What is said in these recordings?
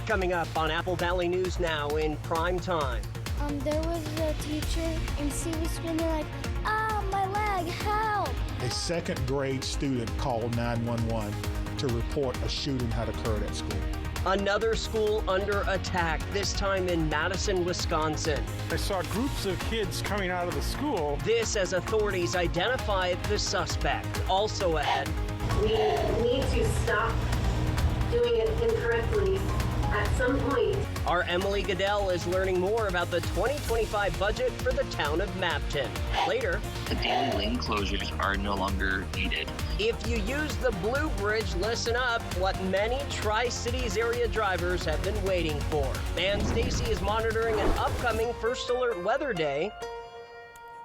Coming up on Apple Valley News Now in prime time. There was a teacher and she was screaming like, "Ah, my leg, help!" A second grade student called 911 to report a shooting had occurred at school. Another school under attack, this time in Madison, Wisconsin. I saw groups of kids coming out of the school. This as authorities identify the suspect. Also ahead, we need to stop doing it incorrectly at some point. Our Emily Goodell is learning more about the 2025 budget for the town of Mapton. Later, the daily lane closures are no longer needed. If you use the Blue Bridge, listen up, what many Tri-Cities area drivers have been waiting for. And Stacy is monitoring an upcoming First Alert Weather Day.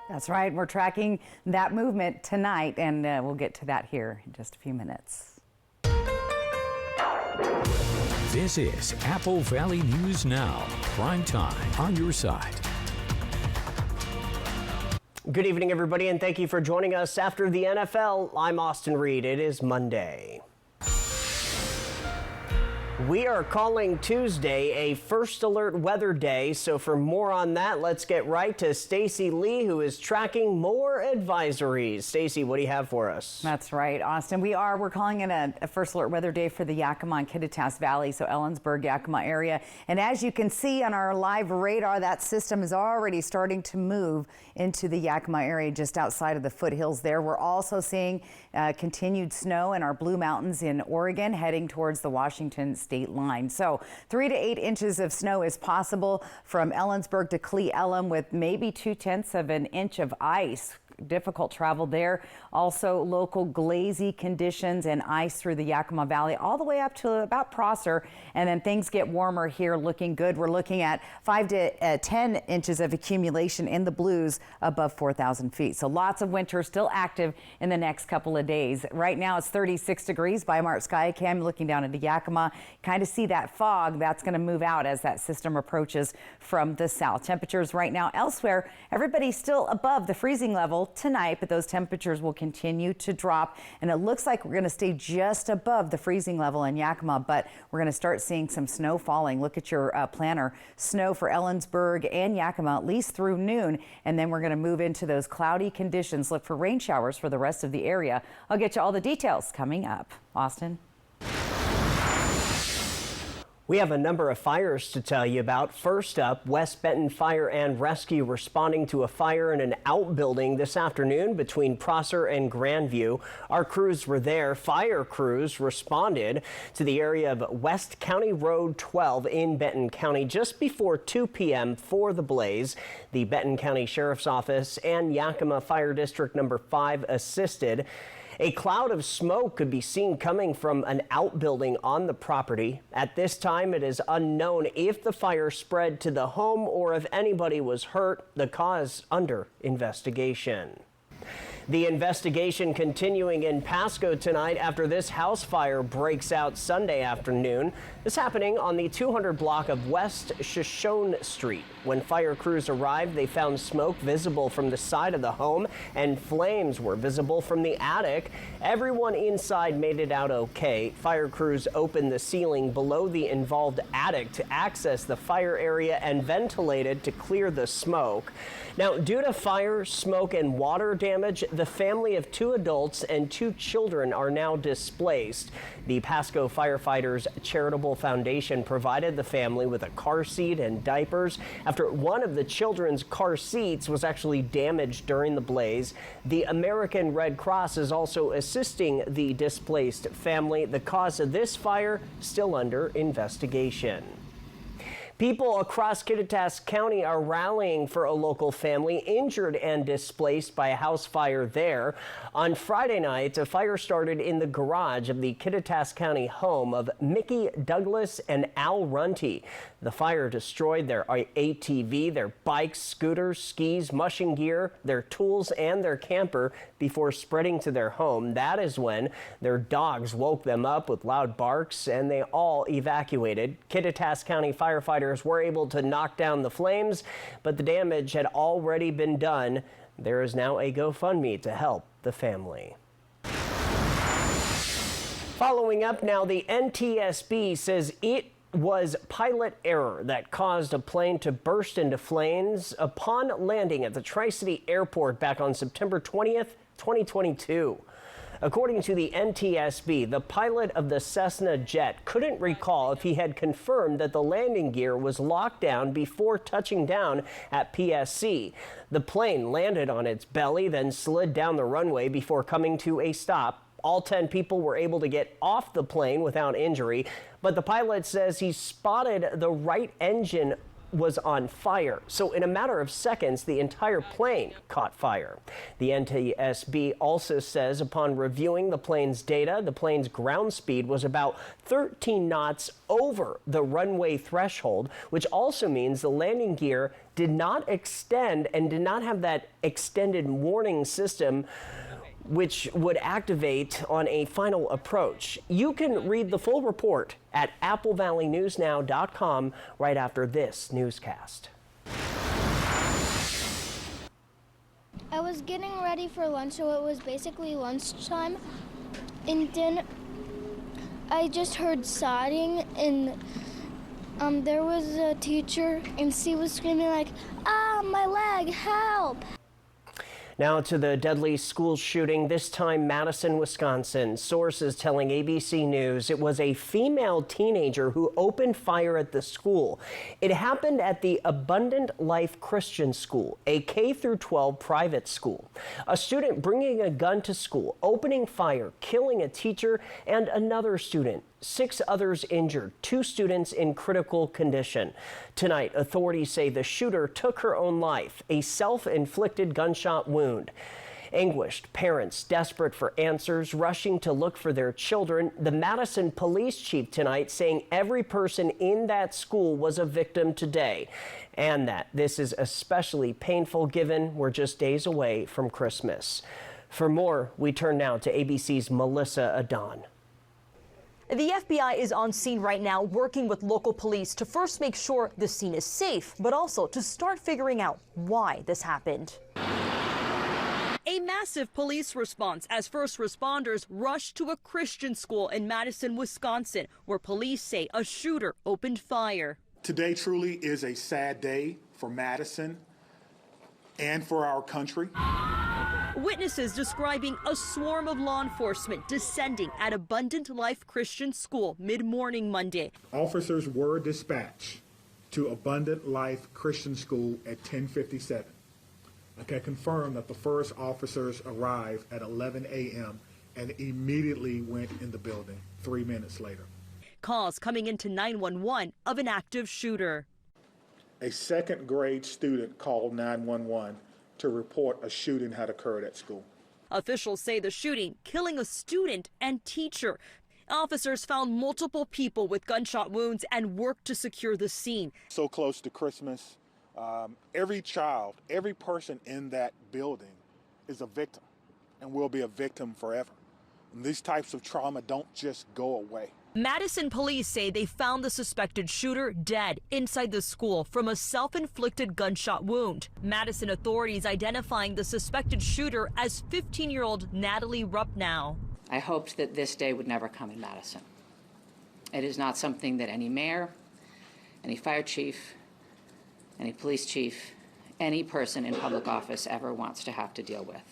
That's right. We're tracking that movement tonight, and we'll get to that here in just a few minutes. This is Apple Valley News Now, prime time on your side. Good evening, everybody, and thank you for joining us after the NFL. I'm Austin Reed. It is Monday. We are calling Tuesday a First Alert Weather Day, so for more on that, let's get right to Stacy Lee, who is tracking more advisories. Stacy, what do you have for us? That's right, Austin. We're calling it a First Alert Weather Day for the Yakima and Kittitas Valley, so Ellensburg, Yakima area. And as you can see on our live radar, that system is already starting to move into the Yakima area just outside of the foothills there. We're also seeing continued snow in our Blue Mountains in Oregon, heading towards the Washington state line. So 3 to 8 inches of snow is possible from Ellensburg to Cle Elum, with maybe 2/10 of an inch of ice. Difficult travel there. Also local glazy conditions and ice through the Yakima Valley all the way up to about Prosser, and then things get warmer here, looking good. We're looking at 5 to 10 inches of accumulation in the Blues above 4,000 feet. So lots of winter still active in the next couple of days. Right now it's 36 degrees by Mart Skycam, looking down into Yakima. Kind of see that fog that's going to move out as that system approaches from the south. Temperatures right now elsewhere, everybody's still above the freezing level tonight, but those temperatures will continue to drop, and it looks like we're going to stay just above the freezing level in Yakima, but we're going to start seeing some snow falling. Look at your planner. Snow for Ellensburg and Yakima at least through noon, and then we're going to move into those cloudy conditions. Look for rain showers for the rest of the area. I'll get you all the details coming up. Austin? We have a number of fires to tell you about. First up, West Benton Fire and Rescue responding to a fire in an outbuilding this afternoon between Prosser and Grandview. Our crews were there. Fire crews responded to the area of West County Road 12 in Benton County just before 2 p.m. for the blaze. The Benton County Sheriff's Office and Yakima Fire District Number 5 assisted. A cloud of smoke could be seen coming from an outbuilding on the property. At this time, it is unknown if the fire spread to the home or if anybody was hurt. The cause under investigation. The investigation continuing in Pasco tonight after this house fire breaks out Sunday afternoon. This happening on the 200 block of West Shoshone Street. When fire crews arrived, they found smoke visible from the side of the home and flames were visible from the attic. Everyone inside made it out okay. Fire crews opened the ceiling below the involved attic to access the fire area and ventilated to clear the smoke. Now, due to fire, smoke, and water damage, the family of 2 adults and 2 children are now displaced. The Pasco Firefighters Charitable Foundation provided the family with a car seat and diapers after one of the children's car seats was actually damaged during the blaze. The American Red Cross is also assisting the displaced family. The cause of this fire still under investigation. People across Kittitas County are rallying for a local family injured and displaced by a house fire there. On Friday night, a fire started in the garage of the Kittitas County home of Mickey Douglas and Al Runty. The fire destroyed their ATV, their bikes, scooters, skis, mushing gear, their tools, and their camper before spreading to their home. That is when their dogs woke them up with loud barks and they all evacuated. Kittitas County firefighters were able to knock down the flames, but the damage had already been done. There is now a GoFundMe to help the family. Following up now, the NTSB says it was pilot error that caused a plane to burst into flames upon landing at the Tri-City Airport back on September 20th, 2022. According to the NTSB, the pilot of the Cessna jet couldn't recall if he had confirmed that the landing gear was locked down before touching down at PSC. The plane landed on its belly, then slid down the runway before coming to a stop. All 10 people were able to get off the plane without injury, but the pilot says he spotted the right engine was on fire. So in a matter of seconds, the entire plane caught fire. The NTSB also says upon reviewing the plane's data, the plane's ground speed was about 13 knots over the runway threshold, which also means the landing gear did not extend and did not have that extended warning system which would activate on a final approach. You can read the full report at applevalleyNewsNow.com right after this newscast. I was getting ready for lunch, so it was basically lunchtime. And then I just heard sodding, and there was a teacher, and she was screaming like, "Ah, my leg, help!" Now to the deadly school shooting, this time Madison, Wisconsin. Sources telling ABC News it was a female teenager who opened fire at the school. It happened at the Abundant Life Christian School, a K-12 private school. A student bringing a gun to school, opening fire, killing a teacher and another student. 6 others injured, 2 students in critical condition. Tonight, authorities say the shooter took her own life, a self-inflicted gunshot wound. Anguished parents, desperate for answers, rushing to look for their children. The Madison police chief tonight saying every person in that school was a victim today, and that this is especially painful given we're just days away from Christmas. For more, we turn now to ABC's Melissa Adon. The FBI is on scene right now working with local police to first make sure the scene is safe, but also to start figuring out why this happened. A massive police response as first responders rushed to a Christian school in Madison, Wisconsin, where police say a shooter opened fire. Today truly is a sad day for Madison and for our country. Witnesses describing a swarm of law enforcement descending at Abundant Life Christian School mid-morning Monday. Officers were dispatched to Abundant Life Christian School at 10:57. I can confirm that the first officers arrived at 11 a.m. and immediately went in the building 3 minutes later. Calls coming into 911 of an active shooter. A second grade student called 911 to report a shooting had occurred at school. Officials say the shooting killing a student and teacher. Officers found multiple people with gunshot wounds and worked to secure the scene. So close to Christmas, every child, every person in that building is a victim and will be a victim forever. And these types of trauma don't just go away. Madison police say they found the suspected shooter dead inside the school from a self-inflicted gunshot wound. Madison authorities identifying the suspected shooter as 15-year-old Natalie Ruppnow. I hoped that this day would never come in Madison. It is not something that any mayor, any fire chief, any police chief, any person in public office ever wants to have to deal with.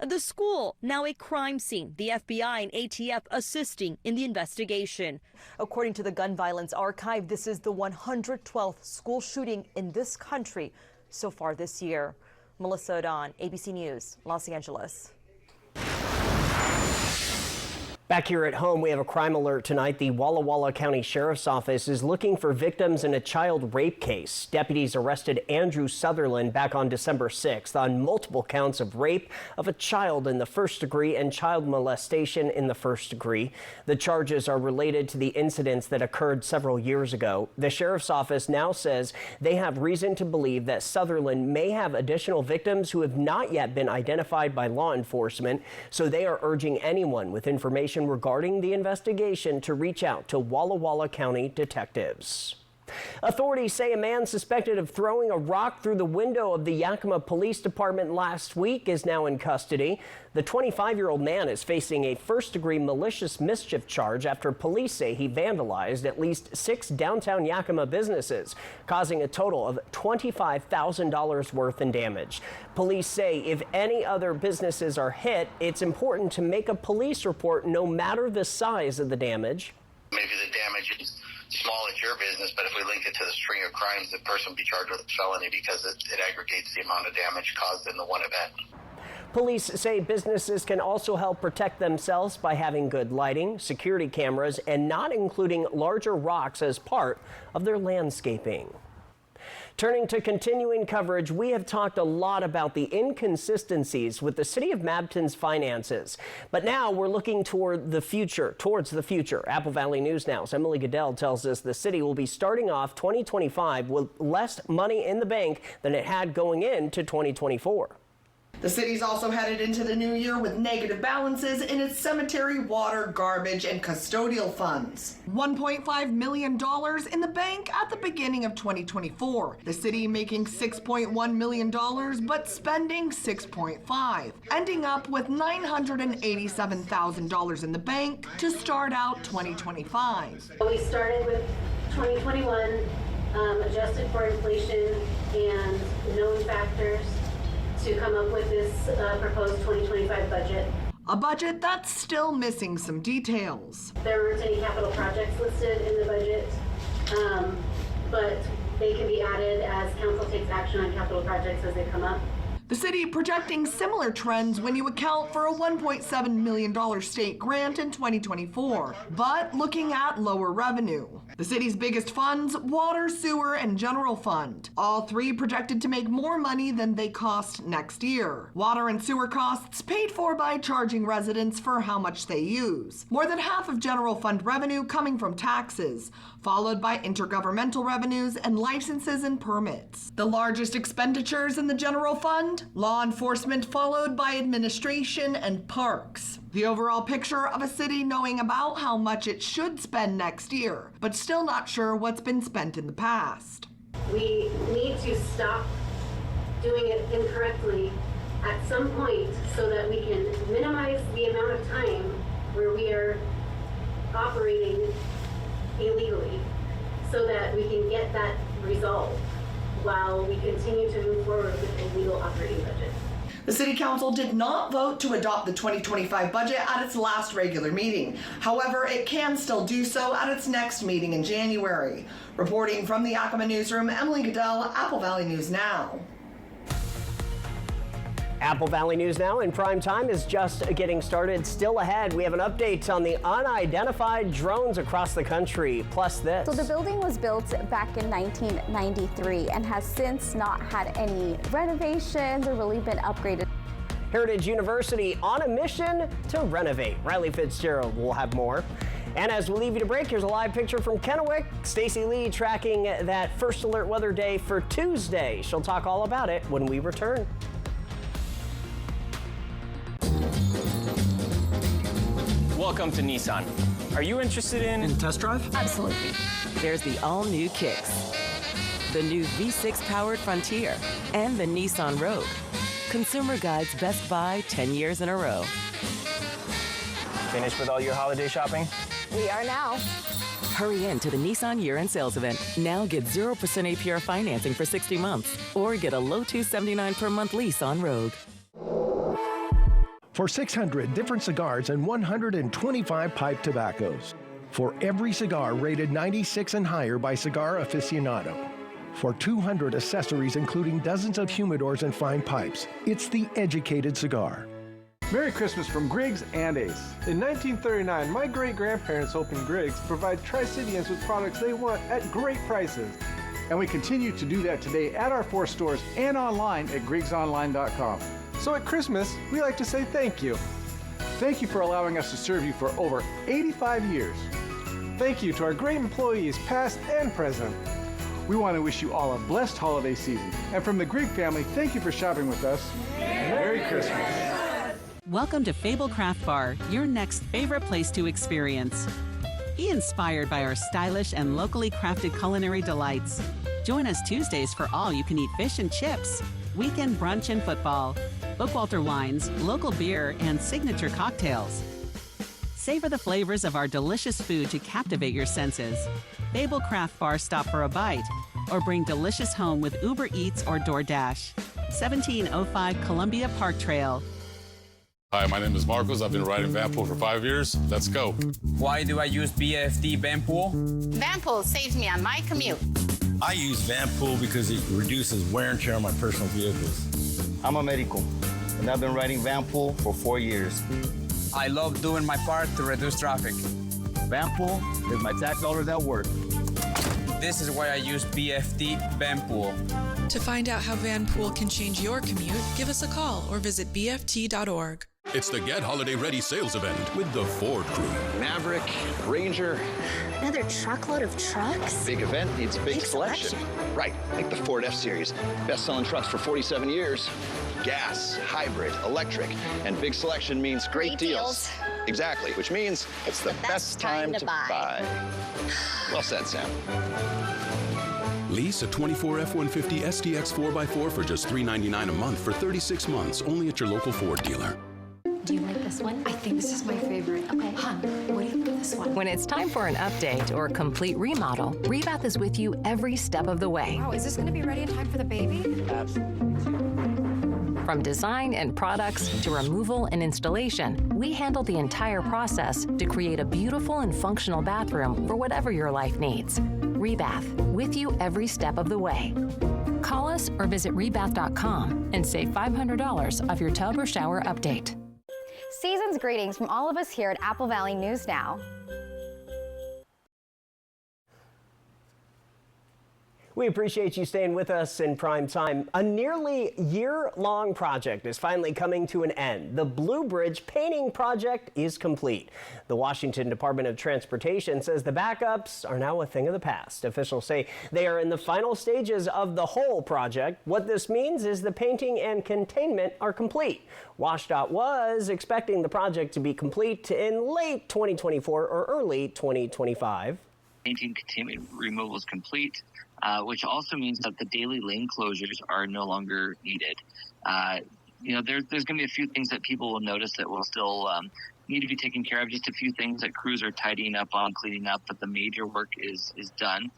The school, now a crime scene. The FBI and ATF assisting in the investigation. According to the Gun Violence Archive, this is the 112th school shooting in this country so far this year. Melissa Adon, ABC News, Los Angeles. Back here at home, we have a crime alert tonight. The Walla Walla County Sheriff's Office is looking for victims in a child rape case. Deputies arrested Andrew Sutherland back on December 6th on multiple counts of rape of a child in the first degree and child molestation in the first degree. The charges are related to the incidents that occurred several years ago. The Sheriff's Office now says they have reason to believe that Sutherland may have additional victims who have not yet been identified by law enforcement, so they are urging anyone with information regarding the investigation to reach out to Walla Walla County detectives. Authorities say a man suspected of throwing a rock through the window of the Yakima Police Department last week is now in custody. The 25-year-old man is facing a first-degree malicious mischief charge after police say he vandalized at least 6 downtown Yakima businesses, causing a total of $25,000 worth in damage. Police say if any other businesses are hit, it's important to make a police report no matter the size of the damage. Maybe the damage is small at your business, but if we link it to the string of crimes, the person will be charged with a felony because it aggregates the amount of damage caused in the one event. Police say businesses can also help protect themselves by having good lighting, security cameras, and not including larger rocks as part of their landscaping. Turning to continuing coverage, we have talked a lot about the inconsistencies with the city of Mabton's finances. But now we're looking towards the future. Apple Valley News Now's Emily Goodell tells us the city will be starting off 2025 with less money in the bank than it had going into 2024. The city's also headed into the new year with negative balances in its cemetery, water, garbage, and custodial funds. $1.5 million in the bank at the beginning of 2024. The city making $6.1 million, but spending $6.5, ending up with $987,000 in the bank to start out 2025. We started with 2021, adjusted for inflation and known factors, to come up with this proposed 2025 budget. A budget that's still missing some details. There aren't any capital projects listed in the budget, but they can be added as council takes action on capital projects as they come up. The city projecting similar trends when you account for a $1.7 million state grant in 2024, but looking at lower revenue. The city's biggest funds, water, sewer, and general fund. All three projected to make more money than they cost next year. Water and sewer costs paid for by charging residents for how much they use. More than half of general fund revenue coming from taxes, followed by intergovernmental revenues and licenses and permits. The largest expenditures in the general fund, law enforcement, followed by administration and parks. The overall picture of a city knowing about how much it should spend next year, but still not sure what's been spent in the past. We need to stop doing it incorrectly at some point so that we can minimize the amount of time where we are operating illegally, so that we can get that resolved while we continue to move forward with a legal operating budget. The City Council did not vote to adopt the 2025 budget at its last regular meeting. However, it can still do so at its next meeting in January. Reporting from the Yakima Newsroom, Emily Goodell, Apple Valley News Now. Apple Valley News Now in prime time is just getting started. Still ahead, we have an update on the unidentified drones across the country, plus this. So the building was built back in 1993 and has since not had any renovations or really been upgraded. Heritage University on a mission to renovate. Riley Fitzgerald will have more. And as we leave you to break, here's a live picture from Kennewick. Stacey Lee tracking that first alert weather day for Tuesday. She'll talk all about it when we return. Welcome to Nissan. Are you interested in test drive? Absolutely. There's the all-new Kicks, the new V6-powered Frontier, and the Nissan Rogue. Consumer Guide's Best Buy 10 years in a row. Finished with all your holiday shopping? We are now. Hurry in to the Nissan year-end sales event. Now get 0% APR financing for 60 months, or get a low $279 per month lease on Rogue. For 600 different cigars and 125 pipe tobaccos. For every cigar rated 96 and higher by Cigar Aficionado. For 200 accessories including dozens of humidors and fine pipes. It's the educated cigar. Merry Christmas from Griggs and Ace. In 1939, my great-grandparents opened Griggs to provide Tri-Cityans with products they want at great prices. And we continue to do that today at our 4 stores and online at griggsonline.com. So at Christmas, we like to say thank you. Thank you for allowing us to serve you for over 85 years. Thank you to our great employees, past and present. We want to wish you all a blessed holiday season. And from the Grigg family, thank you for shopping with us. Merry Christmas. Welcome to Fable Craft Bar, your next favorite place to experience. Be inspired by our stylish and locally crafted culinary delights. Join us Tuesdays for all-you-can-eat fish and chips, weekend brunch and football, Bookwalter wines, local beer, and signature cocktails. Savor the flavors of our delicious food to captivate your senses. Babel Craft Bar, stop for a bite, or bring delicious home with Uber Eats or DoorDash. 1705 Columbia Park Trail. Hi, my name is Marcos. I've been riding Vanpool for 5 years. Let's go. Why do I use BFD Vanpool? Vanpool saves me on my commute. I use Vanpool because it reduces wear and tear on my personal vehicles. I'm a medical, and I've been riding Vanpool for 4 years. I love doing my part to reduce traffic. Vanpool is my tax dollars at work. This is why I use BFD Vanpool. To find out how Vanpool can change your commute, give us a call or visit bft.org. It's the Get Holiday Ready sales event with the Ford crew. Maverick, Ranger. Another truckload of trucks? Big event needs a big selection. Right, like the Ford F-Series. Best-selling trucks for 47 years. Gas, hybrid, electric, and big selection means great deals. Exactly, which means it's the best time to buy. Well said, Sam. Lease a 24 F-150 STX 4x4 for just $399 a month for 36 months, only at your local Ford dealer. Do you like this one? I think this is my favorite. Okay. Hon, what do you think of this one? When it's time for an update or complete remodel, Rebath is with you every step of the way. Wow, is this going to be ready in time for the baby? Absolutely. From design and products to removal and installation, we handle the entire process to create a beautiful and functional bathroom for whatever your life needs. Rebath, with you every step of the way. Call us or visit rebath.com and save $500 off your tub or shower update. Season's greetings from all of us here at Apple Valley News Now. We appreciate you staying with us in prime time. A nearly year-long project is finally coming to an end. The Blue Bridge painting project is complete. The Washington Department of Transportation says the backups are now a thing of the past. Officials say they are in the final stages of the whole project. What this means is the painting and containment are complete. WashDOT was expecting the project to be complete in late 2024 or early 2025. Painting containment removal is complete. Which also means that the daily lane closures are no longer needed. There's going to be a few things that people will notice that will still need to be taken care of. Just a few things that crews are tidying up on, cleaning up, but the major work is done.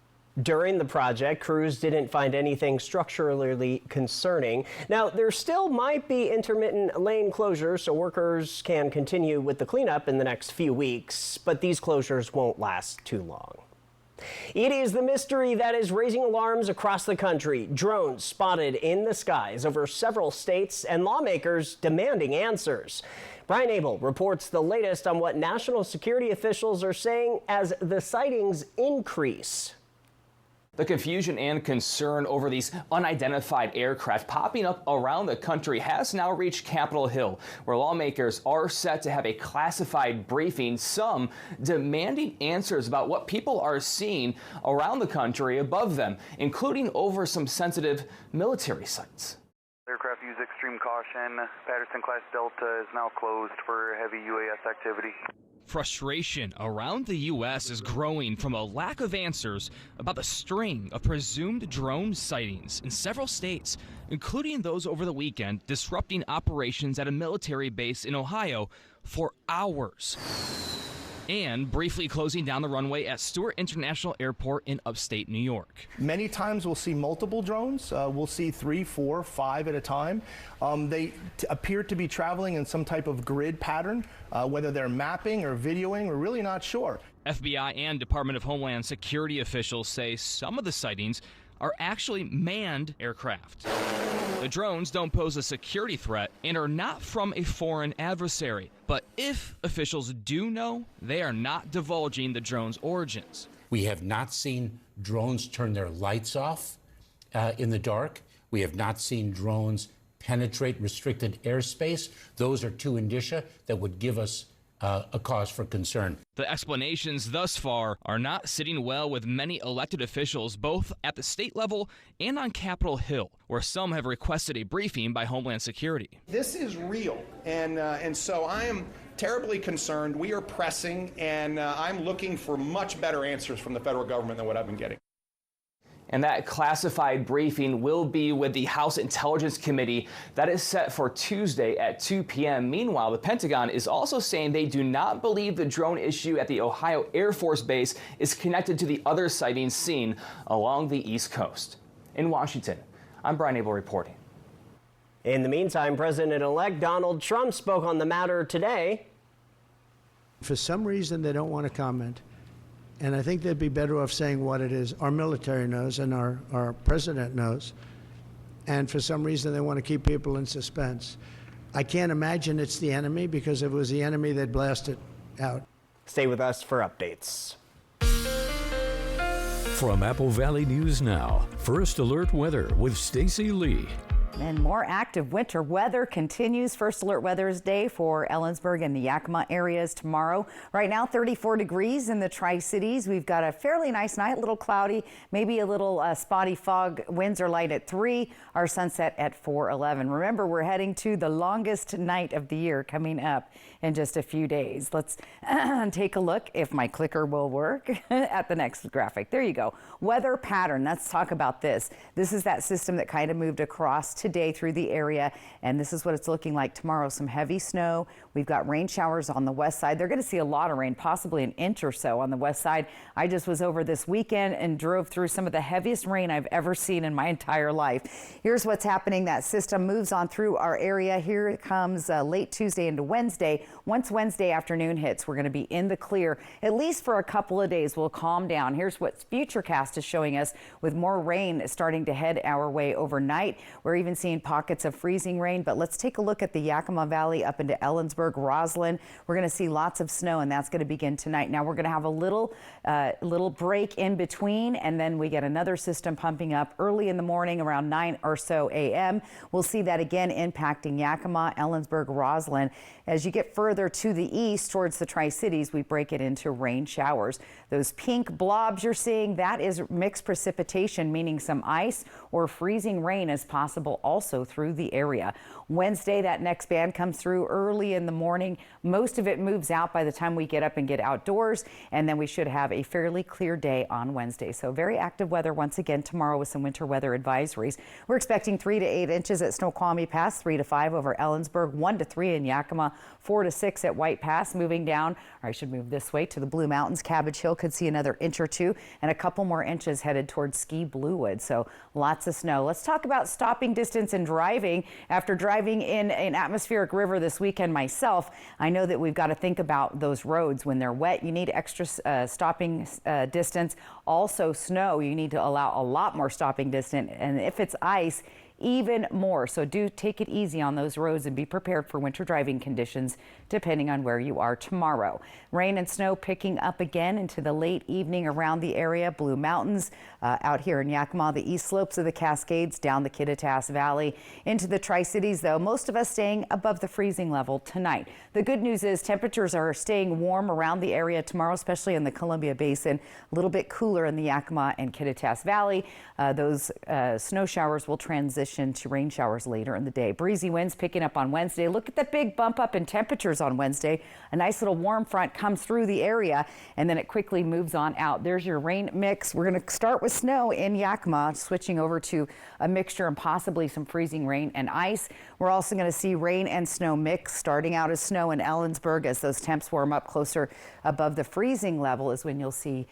During the project, crews didn't find anything structurally concerning. Now, there still might be intermittent lane closures, so workers can continue with the cleanup in the next few weeks, but these closures won't last too long. It is the mystery that is raising alarms across the country. Drones spotted in the skies over several states and lawmakers demanding answers. Brian Abel reports the latest on what national security officials are saying as the sightings increase. The confusion and concern over these unidentified aircraft popping up around the country has now reached Capitol Hill, where lawmakers are set to have a classified briefing, some demanding answers about what people are seeing around the country above them, including over some sensitive military sites. Aircraft use extreme caution. Patterson-class Delta is now closed for heavy UAS activity. Frustration around the U.S. is growing from a lack of answers about the string of presumed drone sightings in several states, including those over the weekend disrupting operations at a military base in Ohio for hours, and briefly closing down the runway at Stewart International Airport in upstate New York. Many times we'll see multiple drones. We'll see 3, 4, 5 at a time. They appear to be traveling in some type of grid pattern. Whether they're mapping or videoing, we're really not sure. FBI and Department of Homeland Security officials say some of the sightings are actually manned aircraft. The drones don't pose a security threat and are not from a foreign adversary. But if officials do know, they are not divulging the drones' origins. We have not seen drones turn their lights off in the dark. We have not seen drones penetrate restricted airspace. Those are two indicia that would give us a cause for concern. The explanations thus far are not sitting well with many elected officials, both at the state level and on Capitol Hill, where some have requested a briefing by Homeland Security. This is real, and so I am terribly concerned. We are pressing, and I'm looking for much better answers from the federal government than what I've been getting. And that classified briefing will be with the House Intelligence Committee. That is set for Tuesday at 2 p.m. Meanwhile, the Pentagon is also saying they do not believe the drone issue at the Ohio Air Force Base is connected to the other sightings seen along the East Coast. In Washington, I'm Brian Abel reporting. In the meantime, President-elect Donald Trump spoke on the matter today. For some reason, they don't want to comment. And I think they'd be better off saying what it is. Our military knows and our president knows. And for some reason, they want to keep people in suspense. I can't imagine it's the enemy, because if it was the enemy, they'd blast it out. Stay with us for updates. From Apple Valley News Now, First Alert Weather with Stacy Lee. And more active winter weather continues. First Alert Weather's day for Ellensburg and the Yakima areas tomorrow. Right now, 34 degrees in the Tri-Cities. We've got a fairly nice night, a little cloudy, maybe a little spotty fog. Winds are light at 3, our sunset at 4:11. Remember, we're heading to the longest night of the year coming up in just a few days. Let's take a look, if my clicker will work, at the next graphic. There you go. Weather pattern. Let's talk about this. This is that system that kind of moved across today through the area, and this is what it's looking like tomorrow. Some heavy snow. We've got rain showers on the west side. They're going to see a lot of rain, possibly an inch or so on the west side. I just was over this weekend and drove through some of the heaviest rain I've ever seen in my entire life. Here's what's happening. That system moves on through our area. Here it comes late Tuesday into Wednesday. Once Wednesday afternoon hits, we're going to be in the clear, at least for a couple of days. We'll calm down. Here's what Futurecast is showing us, with more rain starting to head our way overnight. We're even seeing pockets of freezing rain, but let's take a look at the Yakima Valley up into Ellensburg, Roslyn. We're going to see lots of snow, and that's going to begin tonight. Now we're going to have a little break in between, and then we get another system pumping up early in the morning around 9 or so a.m. We'll see that again impacting Yakima, Ellensburg, Roslyn. As you get further to the east towards the Tri-Cities, we break it into rain showers. Those pink blobs you're seeing, that is mixed precipitation, meaning some ice or freezing rain is possible also through the area. Wednesday, that next band comes through early in the morning. Most of it moves out by the time we get up and get outdoors, and then we should have a fairly clear day on Wednesday. So very active weather once again tomorrow with some winter weather advisories. We're expecting 3 to 8 inches at Snoqualmie Pass, 3 to 5 over Ellensburg, 1 to 3 in Yakima, 4 to 6 at White Pass. Moving down, or I should move this way to the Blue Mountains. Cabbage Hill could see another inch or two, and a couple more inches headed towards Ski Bluewood. So lots of snow. Let's talk about stopping distance and driving. After driving in an atmospheric river this weekend myself, I know that we've got to think about those roads. When they're wet, you need extra stopping distance. Also snow, you need to allow a lot more stopping distance. And if it's ice, even more. So do take it easy on those roads and be prepared for winter driving conditions depending on where you are tomorrow. Rain and snow picking up again into the late evening around the area. Blue Mountains out here in Yakima, the east slopes of the Cascades, down the Kittitas Valley into the Tri-Cities, though most of us staying above the freezing level tonight. The good news is temperatures are staying warm around the area tomorrow, especially in the Columbia Basin. A little bit cooler in the Yakima and Kittitas Valley. Those snow showers will transition to rain showers later in the day. Breezy winds picking up on Wednesday. Look at that big bump up in temperatures on Wednesday. A nice little warm front comes through the area, and then it quickly moves on out. There's your rain mix. We're going to start with snow in Yakima, switching over to a mixture and possibly some freezing rain and ice. We're also going to see rain and snow mix, starting out as snow in Ellensburg. As those temps warm up closer above the freezing level is when you'll see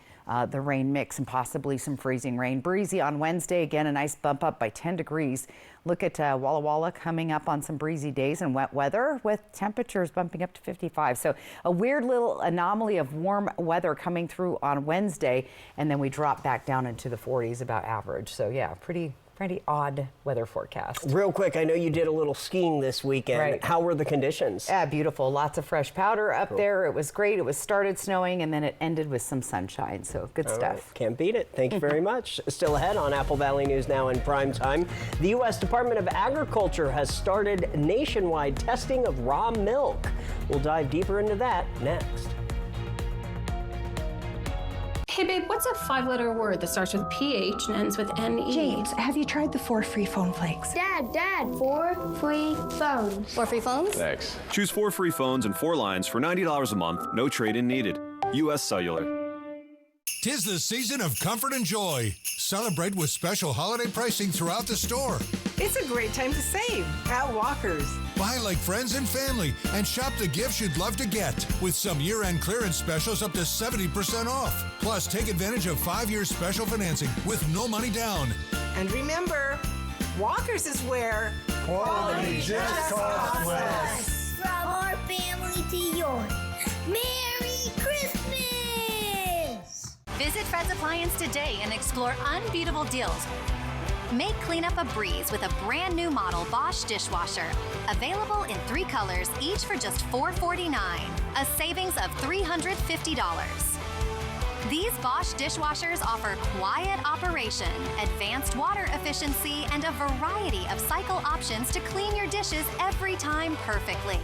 the rain mix and possibly some freezing rain. Breezy on Wednesday, again a nice bump up by 10 degrees. Look at Walla Walla coming up on some breezy days and wet weather with temperatures bumping up to 55. So a weird little anomaly of warm weather coming through on Wednesday, and then we drop back down into the 40s about average. So yeah, pretty odd weather forecast. Real quick, I know you did a little skiing this weekend. Right. How were the conditions? Yeah, beautiful. Lots of fresh powder up there. It was great. It was started snowing and then it ended with some sunshine. So good stuff. Right. Can't beat it. Thank you very much. Still ahead on Apple Valley News Now in prime time. The U.S. Department of Agriculture has started nationwide testing of raw milk. We'll dive deeper into that next. Hey babe, what's a 5-letter word that starts with PH and ends with NE? James, have you tried the 4 free phone flakes? Dad, 4 free phones. 4 free phones? Thanks. Choose 4 free phones and 4 lines for $90 a month. No trade-in needed. U.S. Cellular. 'Tis the season of comfort and joy. Celebrate with special holiday pricing throughout the store. It's a great time to save at Walker's. Buy like friends and family and shop the gifts you'd love to get with some year-end clearance specials up to 70% off. Plus, take advantage of 5-year special financing with no money down. And remember, Walker's is where quality just costs less. From our family to yours. Merry Christmas! Visit Fred's Appliance today and explore unbeatable deals. Make cleanup a breeze with a brand new model Bosch dishwasher. Available in 3 colors, each for just $449. A savings of $350. These Bosch dishwashers offer quiet operation, advanced water efficiency, and a variety of cycle options to clean your dishes every time perfectly.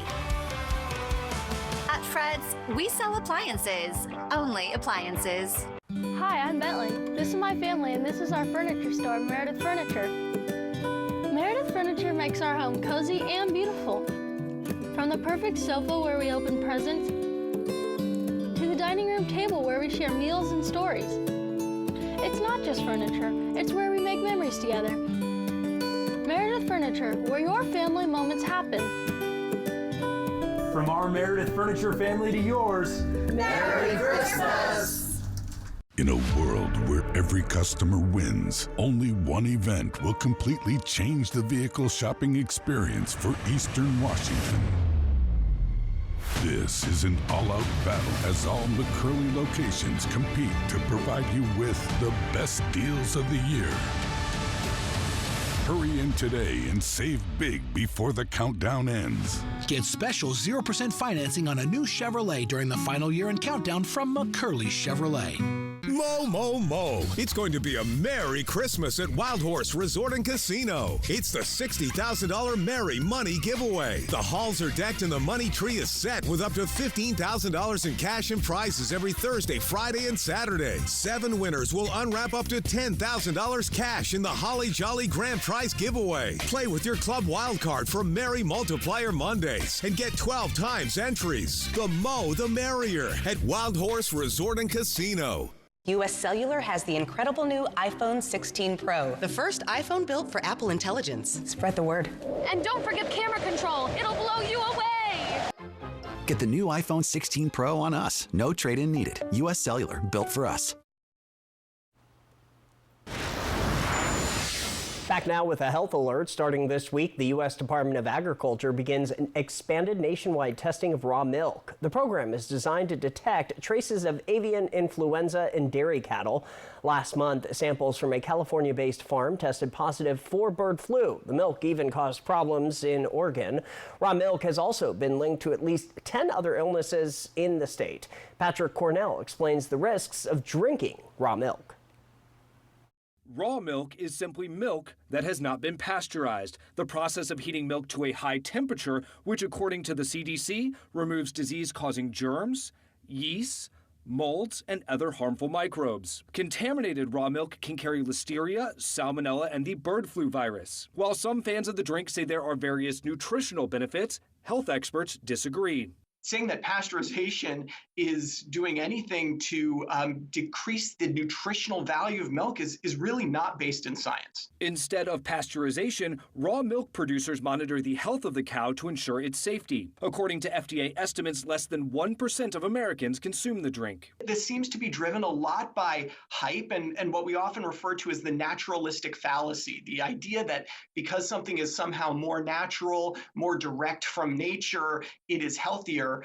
At Fred's, we sell appliances. Only appliances. Hi, I'm Bentley. This is my family, and this is our furniture store, Meredith Furniture. Meredith Furniture makes our home cozy and beautiful. From the perfect sofa where we open presents, to the dining room table where we share meals and stories. It's not just furniture, it's where we make memories together. Meredith Furniture, where your family moments happen. From our Meredith Furniture family to yours, Merry Christmas! In a world where every customer wins, only one event will completely change the vehicle shopping experience for Eastern Washington. This is an all-out battle as all McCurley locations compete to provide you with the best deals of the year. Hurry in today and save big before the countdown ends. Get special 0% financing on a new Chevrolet during the final year and countdown from McCurley Chevrolet. Mo. It's going to be a Merry Christmas at Wild Horse Resort and Casino. It's the $60,000 Merry Money Giveaway. The halls are decked and the money tree is set with up to $15,000 in cash and prizes every Thursday, Friday, and Saturday. 7 winners will unwrap up to $10,000 cash in the Holly Jolly Grand Prize Giveaway. Play with your club wild card for Merry Multiplier Mondays and get 12 times entries. The mo, the merrier at Wild Horse Resort and Casino. U.S. Cellular has the incredible new iPhone 16 Pro. The first iPhone built for Apple Intelligence. Spread the word. And don't forget camera control. It'll blow you away. Get the new iPhone 16 Pro on us. No trade-in needed. U.S. Cellular, built for us. Back now with a health alert. Starting this week, the U.S. Department of Agriculture begins an expanded nationwide testing of raw milk. The program is designed to detect traces of avian influenza in dairy cattle. Last month, samples from a California-based farm tested positive for bird flu. The milk even caused problems in Oregon. Raw milk has also been linked to at least 10 other illnesses in the state. Patrick Cornell explains the risks of drinking raw milk. Raw milk is simply milk that has not been pasteurized, the process of heating milk to a high temperature, which according to the CDC, removes disease-causing germs, yeasts, molds, and other harmful microbes. Contaminated raw milk can carry listeria, salmonella, and the bird flu virus. While some fans of the drink say there are various nutritional benefits, health experts disagree. Saying that pasteurization is doing anything to decrease the nutritional value of milk is really not based in science. Instead of pasteurization, raw milk producers monitor the health of the cow to ensure its safety. According to FDA estimates, less than 1% of Americans consume the drink. This seems to be driven a lot by hype and what we often refer to as the naturalistic fallacy, the idea that because something is somehow more natural, more direct from nature, it is healthier.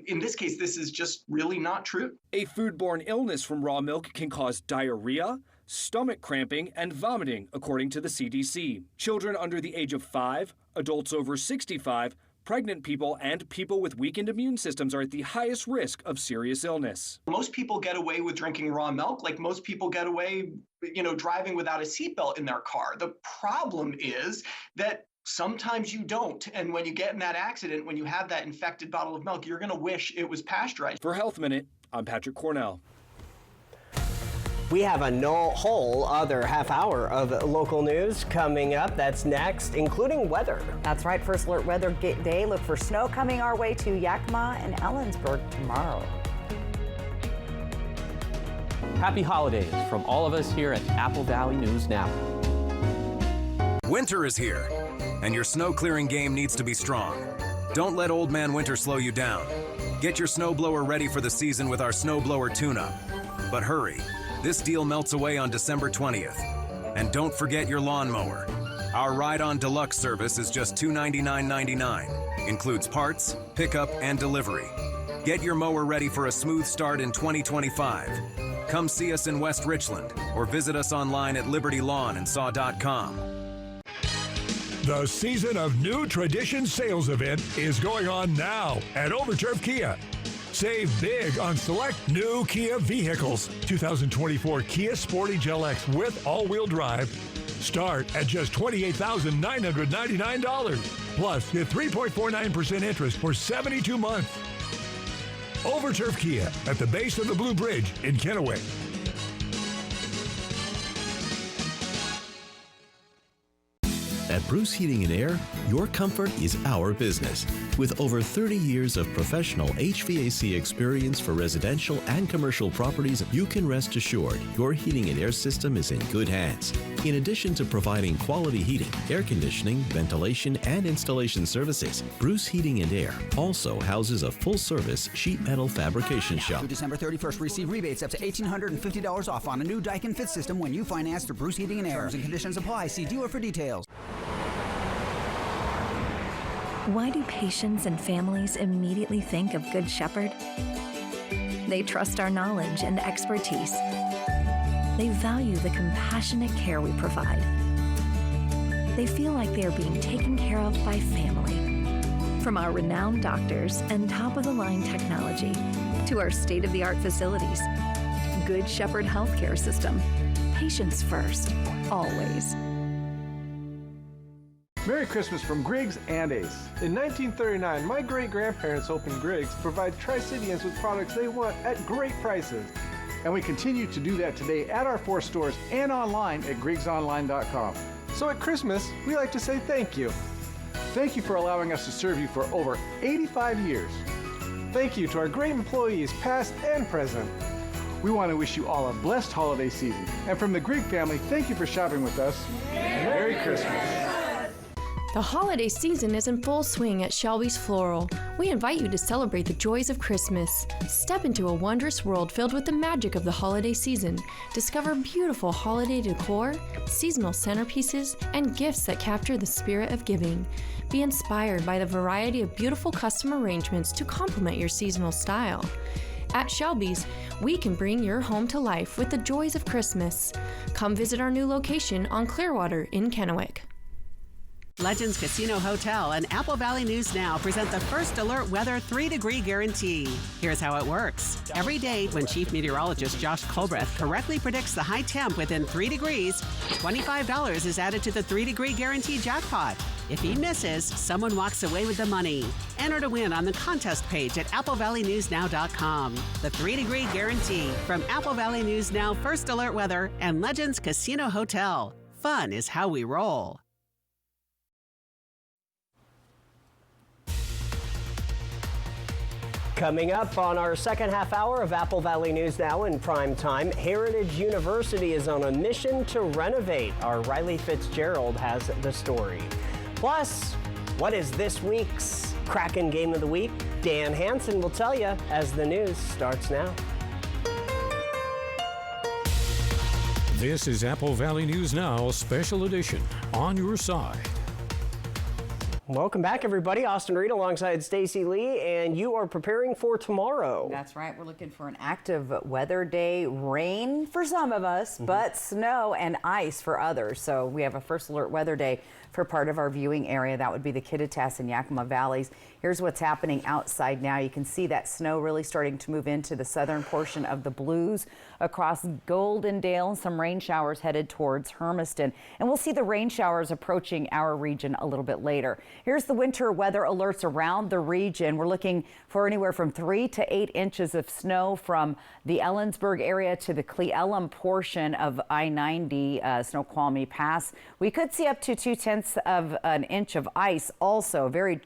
In this case, this is just really not true. A foodborne illness from raw milk can cause diarrhea, stomach cramping, and vomiting, according to the CDC. Children under the age of 5, adults over 65, pregnant people, and people with weakened immune systems are at the highest risk of serious illness. Most people get away with drinking raw milk like most people get away, driving without a seatbelt in their car. The problem is that sometimes you don't. And when you get in that accident, when you have that infected bottle of milk, you're going to wish it was pasteurized. For Health Minute, I'm Patrick Cornell. We have a whole other half hour of local news coming up. That's next, including weather. That's right. First Alert Weather Day. Look for snow coming our way to Yakima and Ellensburg tomorrow. Happy holidays from all of us here at Apple Valley News Now. Winter is here, and your snow clearing game needs to be strong. Don't let Old Man Winter slow you down. Get your snowblower ready for the season with our snowblower tune-up. But hurry, this deal melts away on December 20th. And don't forget your lawnmower. Our Ride-On Deluxe service is just $299.99. Includes parts, pickup, and delivery. Get your mower ready for a smooth start in 2025. Come see us in West Richland or visit us online at libertylawnandsaw.com. The Season of New Tradition sales event is going on now at Overturf Kia. Save big on select new Kia vehicles. 2024 Kia Sportage LX with all-wheel drive start at just $28,999. Plus, get 3.49% interest for 72 months. Overturf Kia at the base of the Blue Bridge in Kennewick. At Bruce Heating and Air, your comfort is our business. With over 30 years of professional HVAC experience for residential and commercial properties, you can rest assured your heating and air system is in good hands. In addition to providing quality heating, air conditioning, ventilation, and installation services, Bruce Heating and Air also houses a full-service sheet metal fabrication shop. Through December 31st, receive rebates up to $1,850 off on a new Daikin Fit system when you finance through Bruce Heating and Air. Terms and conditions apply. See dealer for details. Why do patients and families immediately think of Good Shepherd? They trust our knowledge and expertise. They value the compassionate care we provide. They feel like they are being taken care of by family. From our renowned doctors and top-of-the-line technology to our state-of-the-art facilities, Good Shepherd Healthcare System. Patients first, always. Merry Christmas from Griggs and Ace. In 1939, my great-grandparents opened Griggs to provide Tri-Cityans with products they want at great prices. And we continue to do that today at our 4 stores and online at griggsonline.com. So at Christmas, we like to say thank you. Thank you for allowing us to serve you for over 85 years. Thank you to our great employees, past and present. We want to wish you all a blessed holiday season. And from the Grigg family, thank you for shopping with us. Merry Christmas. The holiday season is in full swing at Shelby's Floral. We invite you to celebrate the joys of Christmas. Step into a wondrous world filled with the magic of the holiday season. Discover beautiful holiday decor, seasonal centerpieces, and gifts that capture the spirit of giving. Be inspired by the variety of beautiful custom arrangements to complement your seasonal style. At Shelby's, we can bring your home to life with the joys of Christmas. Come visit our new location on Clearwater in Kennewick. Legends Casino Hotel and Apple Valley News Now present the First Alert Weather 3-degree guarantee. Here's how it works. Every day, when Chief Meteorologist Josh Colbreth correctly predicts the high temp within 3 degrees, $25 is added to the 3-degree guarantee jackpot. If he misses, someone walks away with the money. Enter to win on the contest page at applevalleynewsnow.com. The 3-degree guarantee from Apple Valley News Now, First Alert Weather, and Legends Casino Hotel. Fun is how we roll. Coming up on our second half hour of Apple Valley News Now in prime time, Heritage University is on a mission to renovate. Our Riley Fitzgerald has the story. Plus, what is this week's Kraken Game of the Week? Dan Hansen will tell you as the news starts now. This is Apple Valley News Now, Special Edition, on your side. Welcome back, everybody. Austin Reed alongside Stacy Lee, and you are preparing for tomorrow. That's right. We're looking for an active weather day. Rain for some of us, but snow and ice for others. So we have a First Alert Weather Day for part of our viewing area. That would be the Kittitas and Yakima Valleys. Here's what's happening outside now. You can see that snow really starting to move into the southern portion of the Blues across Goldendale, and some rain showers headed towards Hermiston. And we'll see the rain showers approaching our region a little bit later. Here's the winter weather alerts around the region. We're looking for anywhere from 3 to 8 inches of snow from the Ellensburg area to the Cle Elum portion of I-90 Snoqualmie Pass. We could see up to 2/10 of an inch of ice. Also, very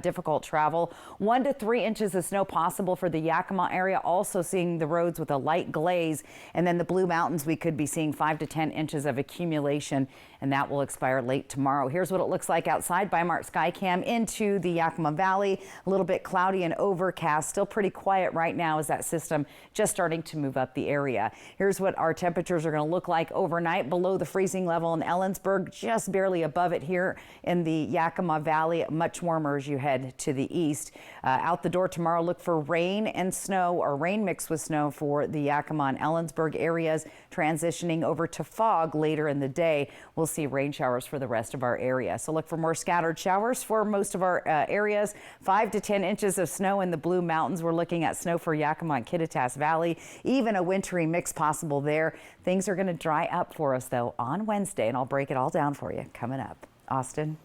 difficult travel. 1 to 3 inches of snow possible for the Yakima area. Also seeing the roads with a light glaze. And then the Blue Mountains, we could be seeing 5 to 10 inches of accumulation, and that will expire late tomorrow. Here's what it looks like outside by Mart Skycam into the Yakima Valley. A little bit cloudy and overcast. Still pretty quiet right now as that system just starting to move up the area. Here's what our temperatures are going to look like overnight. Below the freezing level in Ellensburg, just barely above it here in the Yakima Valley. Much warmer as you head to the east. Out the door tomorrow, look for rain and snow, or rain mixed with snow for the Yakima and Ellensburg areas, transitioning over to fog later in the day. We'll see rain showers for the rest of our area. So look for more scattered showers for most of our areas. 5 to 10 inches of snow in the Blue Mountains. We're looking at snow for Yakima and Kittitas Valley. Even a wintry mix possible there. Things are going to dry up for us, though, on Wednesday, and I'll break it all down for you coming up. Austin.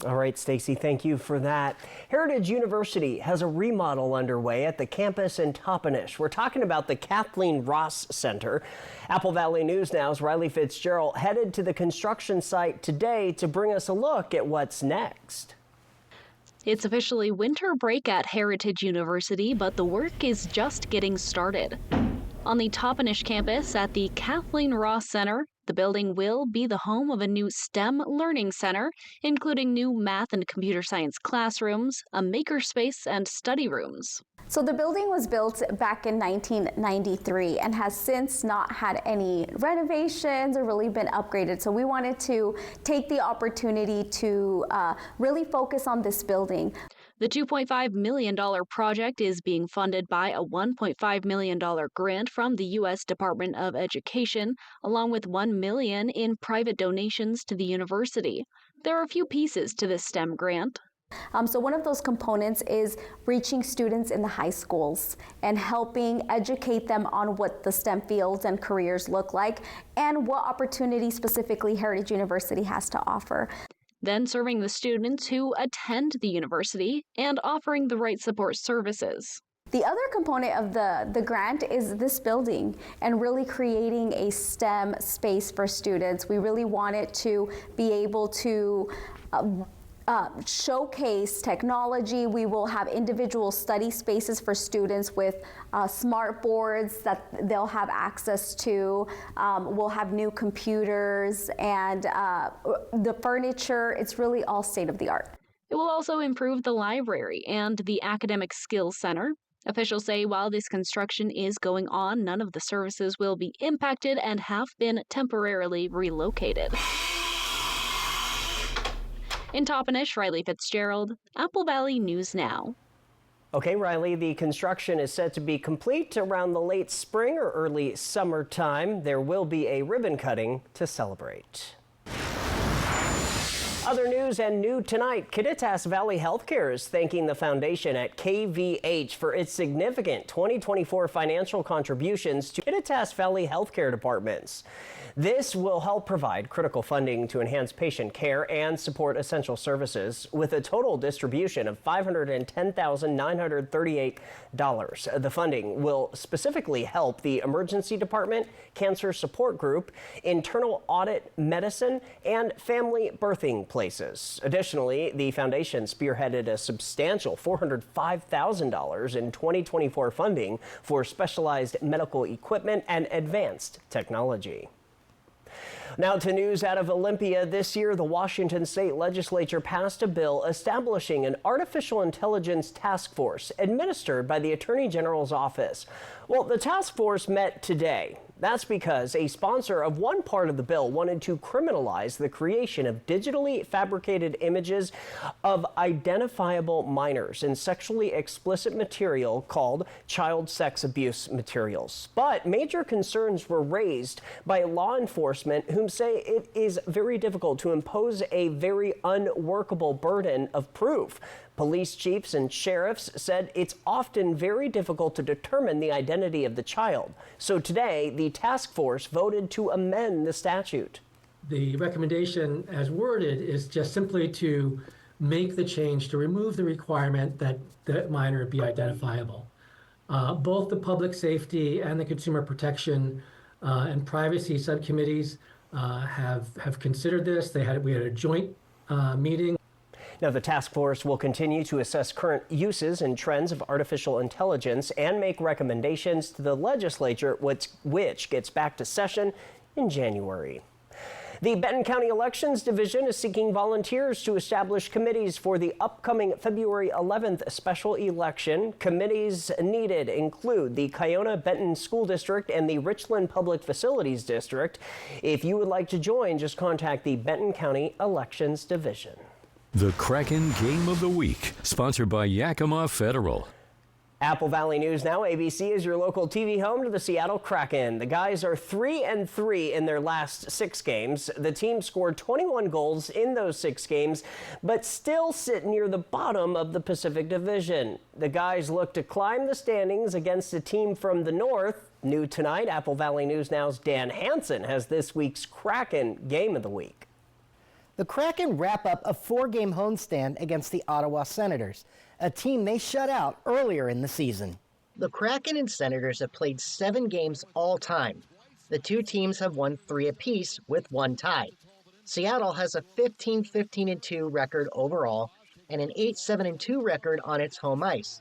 All right, Stacy, thank you for that. Heritage University has a remodel underway at the campus in Toppenish. We're talking about the Kathleen Ross Center. Apple Valley News Now's Riley Fitzgerald headed to the construction site today to bring us a look at what's next. It's officially winter break at Heritage University, but the work is just getting started. On the Toppenish campus at the Kathleen Ross Center, the building will be the home of a new STEM learning center, including new math and computer science classrooms, a makerspace, and study rooms. So the building was built back in 1993 and has since not had any renovations or really been upgraded. So we wanted to take the opportunity to really focus on this building. The $2.5 million project is being funded by a $1.5 million grant from the U.S. Department of Education, along with $1 million in private donations to the university. There are a few pieces to this STEM grant. So one of those components is reaching students in the high schools and helping educate them on what the STEM fields and careers look like and what opportunities specifically Heritage University has to offer. Then serving the students who attend the university and offering the right support services. The other component of the grant is this building and really creating a STEM space for students. We really wanted to be able to showcase technology. We will have individual study spaces for students with smart boards that they'll have access to. We'll have new computers and the furniture. It's really all state of the art. It will also improve the library and the Academic Skills Center. Officials say while this construction is going on, none of the services will be impacted and have been temporarily relocated. In Toppenish, Riley Fitzgerald, Apple Valley News Now. Okay, Riley, the construction is set to be complete around the late spring or early summertime. There will be a ribbon cutting to celebrate. Other news and new tonight, Kittitas Valley Healthcare is thanking the foundation at KVH for its significant 2024 financial contributions to Kittitas Valley Healthcare departments. This will help provide critical funding to enhance patient care and support essential services with a total distribution of $510,938. The funding will specifically help the emergency department, cancer support group, internal audit medicine, and family birthing places. Additionally, the foundation spearheaded a substantial $405,000 in 2024 funding for specialized medical equipment and advanced technology. Now to news out of Olympia. This year, the Washington State Legislature passed a bill establishing an artificial intelligence task force administered by the Attorney General's office. Well, the task force met today. That's because a sponsor of one part of the bill wanted to criminalize the creation of digitally fabricated images of identifiable minors in sexually explicit material called child sex abuse materials. But major concerns were raised by law enforcement whom say it is very difficult to impose a very unworkable burden of proof. Police chiefs and sheriffs said it's often very difficult to determine the identity of the child. So today, the task force voted to amend the statute. The recommendation as worded is just simply to make the change to remove the requirement that the minor be identifiable. Both the public safety and the consumer protection and privacy subcommittees have considered this. We had a joint meeting. Now, the task force will continue to assess current uses and trends of artificial intelligence and make recommendations to the legislature, which gets back to session in January. The Benton County Elections Division is seeking volunteers to establish committees for the upcoming February 11th special election. Committees needed include the Kiona-Benton School District and the Richland Public Facilities District. If you would like to join, just contact the Benton County Elections Division. The Kraken Game of the Week, sponsored by Yakima Federal. Apple Valley News Now. ABC is your local TV home to the Seattle Kraken. The guys are 3-3 in their last 6 games. The team scored 21 goals in those 6 games, but still sit near the bottom of the Pacific Division. The guys look to climb the standings against a team from the north. New tonight, Apple Valley News Now's Dan Hansen has this week's Kraken Game of the Week. The Kraken wrap up a 4-game homestand against the Ottawa Senators, a team they shut out earlier in the season. The Kraken and Senators have played 7 games all time. The two teams have won 3 apiece with 1 tie. Seattle has a 15-15-2 record overall and an 8-7-2 record on its home ice.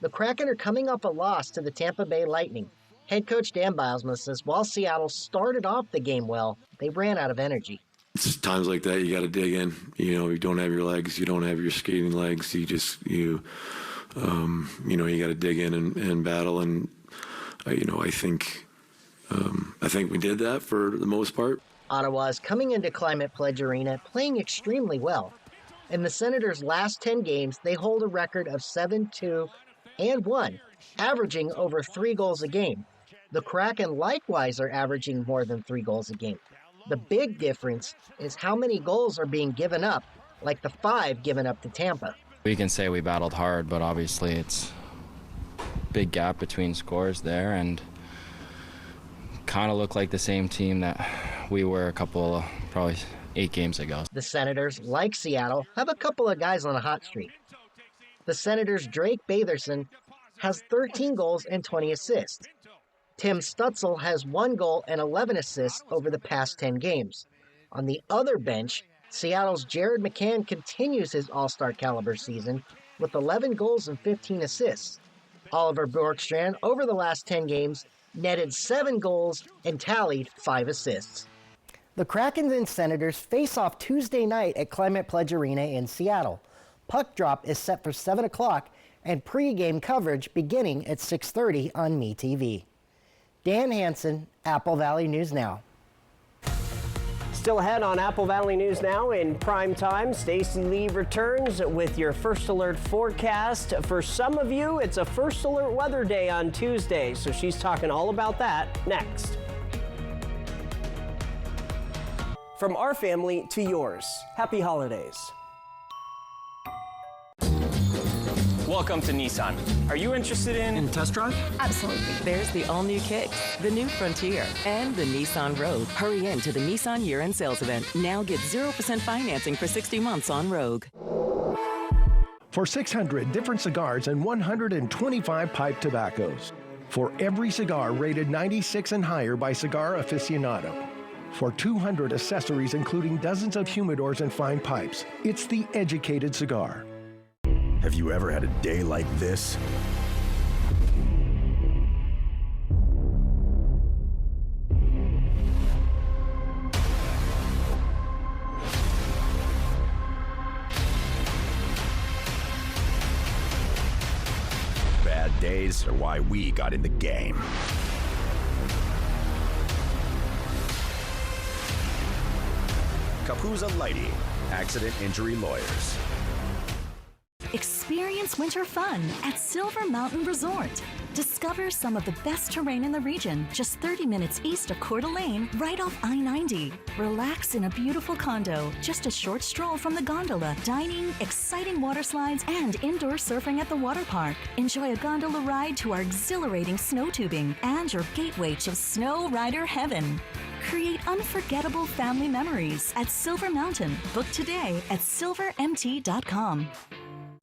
The Kraken are coming off a loss to the Tampa Bay Lightning. Head coach Dan Bilesma says while Seattle started off the game well, they ran out of energy. It's times like that you got to dig in. You don't have your legs, you don't have your skating legs. You got to dig in and battle. And I think we did that for the most part. Ottawa is coming into Climate Pledge Arena playing extremely well. In the Senators' last 10 games, they hold a record of 7-2-1, averaging over 3 goals a game. The Kraken likewise are averaging more than 3 goals a game. The big difference is how many goals are being given up, like the 5 given up to Tampa. We can say we battled hard, but obviously it's a big gap between scores there, and kind of look like the same team that we were a couple, probably 8 games ago. The Senators, like Seattle, have a couple of guys on a hot streak. The Senators' Drake Batherson has 13 goals and 20 assists. Tim Stutzel has 1 goal and 11 assists over the past 10 games. On the other bench, Seattle's Jared McCann continues his all-star caliber season with 11 goals and 15 assists. Oliver Bjorkstrand, over the last 10 games, netted 7 goals and tallied 5 assists. The Kraken and Senators face off Tuesday night at Climate Pledge Arena in Seattle. Puck drop is set for 7 o'clock and pregame coverage beginning at 6:30 on MeTV. Dan Hansen, Apple Valley News Now. Still ahead on Apple Valley News Now in prime time, Stacy Lee returns with your First Alert forecast. For some of you, it's a First Alert weather day on Tuesday, so she's talking all about that next. From our family to yours, happy holidays. Welcome to Nissan. Are you interested in test drive? Absolutely. There's the all-new Kick, the new Frontier, and the Nissan Rogue. Hurry in to the Nissan year-end sales event. Now get 0% financing for 60 months on Rogue. For 600 different cigars and 125 pipe tobaccos. For every cigar rated 96 and higher by Cigar Aficionado. For 200 accessories including dozens of humidors and fine pipes. It's the educated cigar. Have you ever had a day like this? Bad days are why we got in the game. Capuzza Lighty, Accident Injury Lawyers. Experience winter fun at Silver Mountain Resort. Discover some of the best terrain in the region, just 30 minutes east of Coeur d'Alene, right off I-90. Relax in a beautiful condo, just a short stroll from the gondola, dining, exciting water slides, and indoor surfing at the water park. Enjoy a gondola ride to our exhilarating snow tubing and your gateway to snow rider heaven. Create unforgettable family memories at Silver Mountain. Book today at silvermt.com.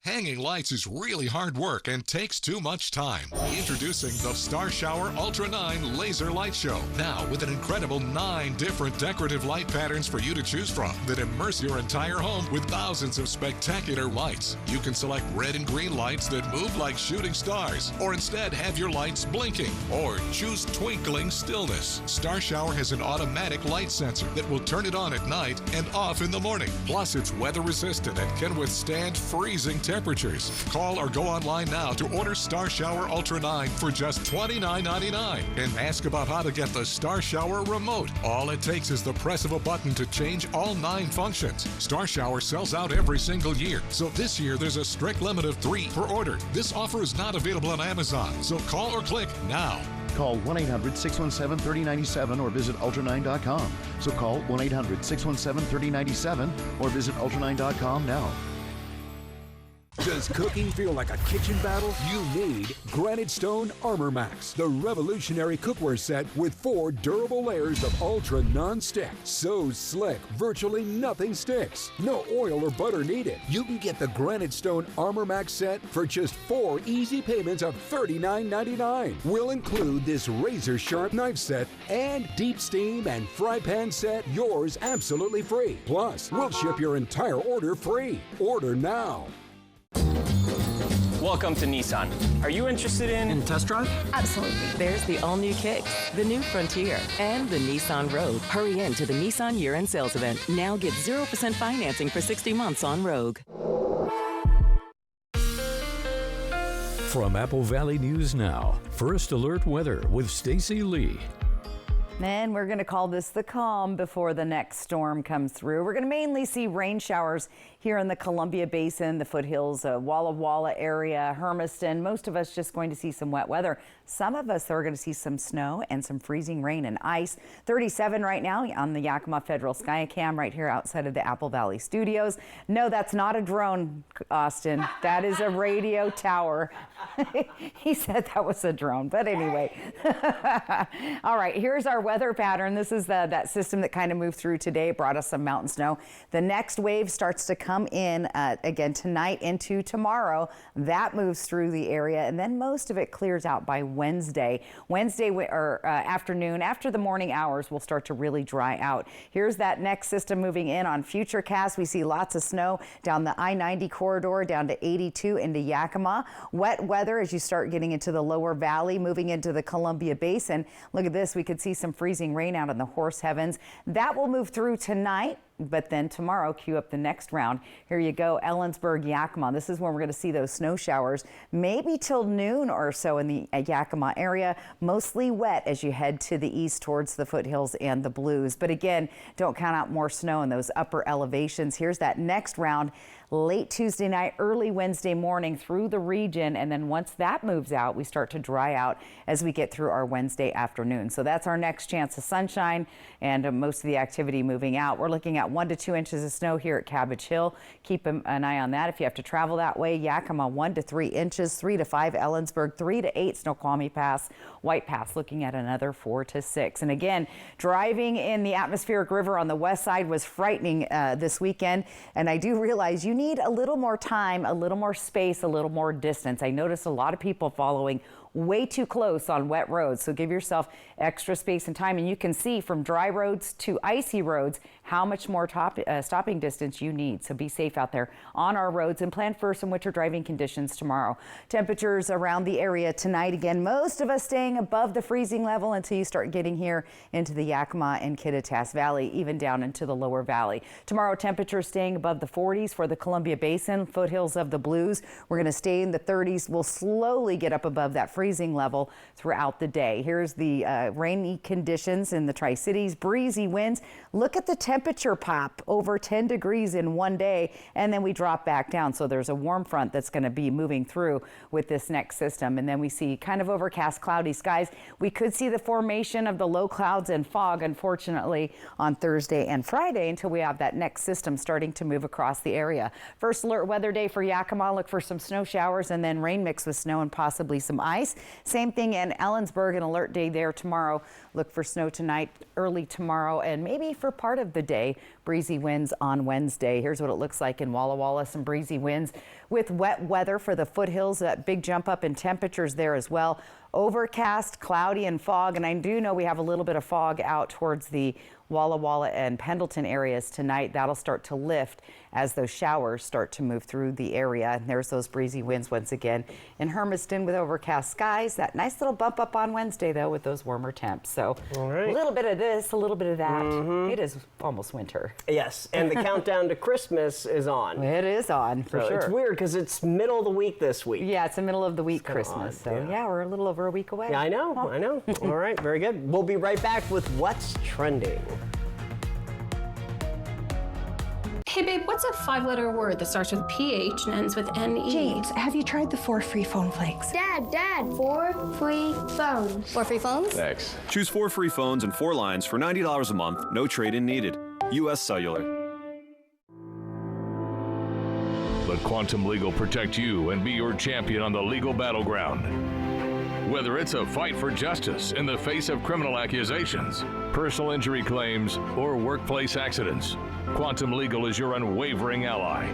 Hanging lights is really hard work and takes too much time. Introducing the Star Shower Ultra 9 Laser Light Show. Now with an incredible 9 different decorative light patterns for you to choose from that immerse your entire home with thousands of spectacular lights. You can select red and green lights that move like shooting stars, or instead have your lights blinking, or choose twinkling stillness. Star Shower has an automatic light sensor that will turn it on at night and off in the morning. Plus, it's weather resistant and can withstand freezing temperatures. Call or go online now to order Star Shower Ultra 9 for just $29.99 and ask about how to get the Star Shower remote. All it takes is the press of a button to change all 9 functions. Star Shower sells out every single year, so this year there's a strict limit of 3 per order. This offer is not available on Amazon, so call or click now. Call 1-800-617-3097 or visit ultra9.com. So call 1-800-617-3097 or visit ultra9.com now. Does cooking feel like a kitchen battle? You need Granite Stone Armor Max, the revolutionary cookware set with 4 durable layers of ultra non-stick. So slick, virtually nothing sticks. No oil or butter needed. You can get the Granite Stone Armor Max set for just 4 easy payments of $39.99. We'll include this razor-sharp knife set and deep steam and fry pan set, yours absolutely free. Plus, we'll ship your entire order free. Order now. Welcome to Nissan. Are you interested in test drive? Absolutely. There's the all-new Kicks, the new Frontier, and the Nissan Rogue. Hurry in to the Nissan year-end sales event. Now get 0% financing for 60 months on Rogue. From Apple Valley News Now, First Alert Weather with Stacy Lee. And we're going to call this the calm before the next storm comes through. We're going to mainly see rain showers here in the Columbia Basin, the foothills, Walla Walla area, Hermiston. Most of us just going to see some wet weather. Some of us are going to see some snow and some freezing rain and ice. 37 right now on the Yakima Federal Skycam right here outside of the Apple Valley Studios. No, that's not a drone, Austin. That is a radio tower. He said that was a drone, but anyway. All right, here's our weather pattern. This is that system that kind of moved through today, brought us some mountain snow. The next wave starts to come in again tonight into tomorrow. That moves through the area, and then most of it clears out by Wednesday. Afternoon, after the morning hours, will start to really dry out. Here's that next system moving in on Futurecast. We see lots of snow down the I-90 corridor, down to 82 into Yakima. Wet weather as you start getting into the lower valley, moving into the Columbia Basin. Look at this. We could see some freezing rain out in the horse heavens. That will move through tonight. But then tomorrow, cue up the next round. Here you go, Ellensburg, Yakima. This is when we're going to see those snow showers, maybe till noon or so in the Yakima area. Mostly wet as you head to the east towards the foothills and the Blues. But again, don't count out more snow in those upper elevations. Here's that next round. Late Tuesday night, early Wednesday morning through the region. And then once that moves out, we start to dry out as we get through our Wednesday afternoon. So that's our next chance of sunshine and most of the activity moving out. We're looking at 1 to 2 inches of snow here at Cabbage Hill. Keep an eye on that if you have to travel that way. Yakima 1 to 3 inches, 3 to 5 Ellensburg, 3 to 8 Snoqualmie Pass, White Pass looking at another 4 to 6. And again, driving in the atmospheric river on the west side was frightening this weekend. And I do realize you need a little more time, a little more space, a little more distance. I noticed a lot of people following way too close on wet roads. So give yourself extra space and time. And you can see from dry roads to icy roads how much more stopping distance you need. So be safe out there on our roads and plan for some winter driving conditions tomorrow. Temperatures around the area tonight. Again, most of us staying above the freezing level until you start getting here into the Yakima and Kittitas Valley, even down into the lower valley. Tomorrow, temperatures staying above the 40s for the Columbia Basin, foothills of the Blues. We're going to stay in the 30s. We'll slowly get up above that freezing level throughout the day. Here's the rainy conditions in the Tri-Cities, breezy winds. Look at the temperature pop over 10 degrees in one day, and then we drop back down. So there's a warm front that's going to be moving through with this next system. And then we see kind of overcast, cloudy skies. We could see the formation of the low clouds and fog, unfortunately, on Thursday and Friday until we have that next system starting to move across the area. First alert weather day for Yakima. Look for some snow showers and then rain mixed with snow and possibly some ice. degrees. Same thing in Ellensburg, an alert day there tomorrow. Look for snow tonight, early tomorrow, and maybe for part of the day. Breezy winds on Wednesday. Here's what it looks like in Walla Walla. Some breezy winds with wet weather for the foothills. That big jump up in temperatures there as well. Overcast, cloudy, and fog. And I do know we have a little bit of fog out towards the Walla Walla and Pendleton areas tonight. That'll start to lift as those showers start to move through the area. And there's those breezy winds once again in Hermiston with overcast skies. That nice little bump up on Wednesday, though, with those warmer temps. So a little bit of this, a little bit of that. It is almost winter. Yes, and the countdown to Christmas is on. It is on, for sure. It's weird because it's middle of the week this week. Yeah, it's the middle of the week Christmas. Odd, so yeah, we're a little over a week away. Yeah, I know. All right, very good. We'll be right back with What's Trending. Hey babe, what's a 5-letter word that starts with PH and ends with NE? James, have you tried the 4 free phone flakes? Dad, 4 free phones. 4 free phones? Thanks. Choose 4 free phones and 4 lines for $90 a month. No trade-in needed. U.S. Cellular. Let Quantum Legal protect you and be your champion on the legal battleground. Whether it's a fight for justice in the face of criminal accusations, personal injury claims, or workplace accidents, Quantum Legal is your unwavering ally.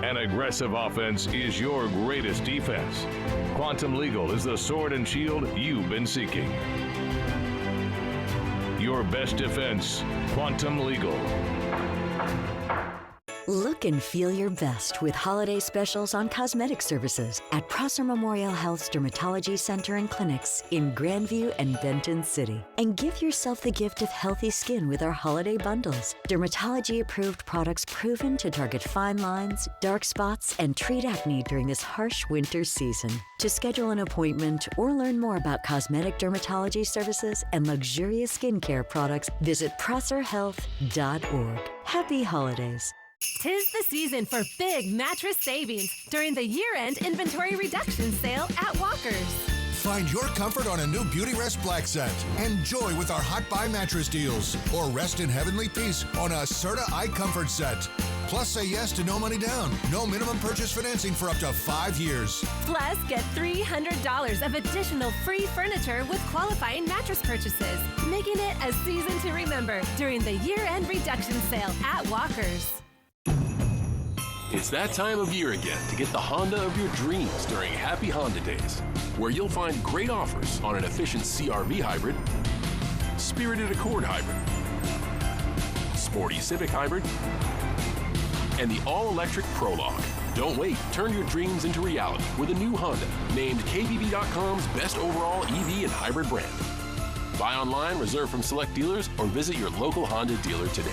An aggressive offense is your greatest defense. Quantum Legal is the sword and shield you've been seeking. Your best defense, Quantum Legal. Look and feel your best with holiday specials on cosmetic services at Prosser Memorial Health's Dermatology Center and Clinics in Grandview and Benton City. And give yourself the gift of healthy skin with our holiday bundles. Dermatology-approved products proven to target fine lines, dark spots, and treat acne during this harsh winter season. To schedule an appointment or learn more about cosmetic dermatology services and luxurious skincare products, visit prosserhealth.org. Happy holidays. 'Tis the season for big mattress savings during the year-end inventory reduction sale at Walker's. Find your comfort on a new Beauty Rest Black set. Enjoy with our Hot Buy mattress deals. Or rest in heavenly peace on a Serta iComfort set. Plus, say yes to no money down. No minimum purchase financing for up to 5 years. Plus, get $300 of additional free furniture with qualifying mattress purchases, making it a season to remember during the year-end reduction sale at Walker's. It's that time of year again to get the Honda of your dreams during Happy Honda Days, where you'll find great offers on an efficient CR-V hybrid, spirited Accord hybrid, sporty Civic hybrid, and the all-electric Prologue. Don't wait, turn your dreams into reality with a new Honda, named KBB.com's best overall EV and hybrid brand. Buy online, reserve from select dealers, or visit your local Honda dealer today.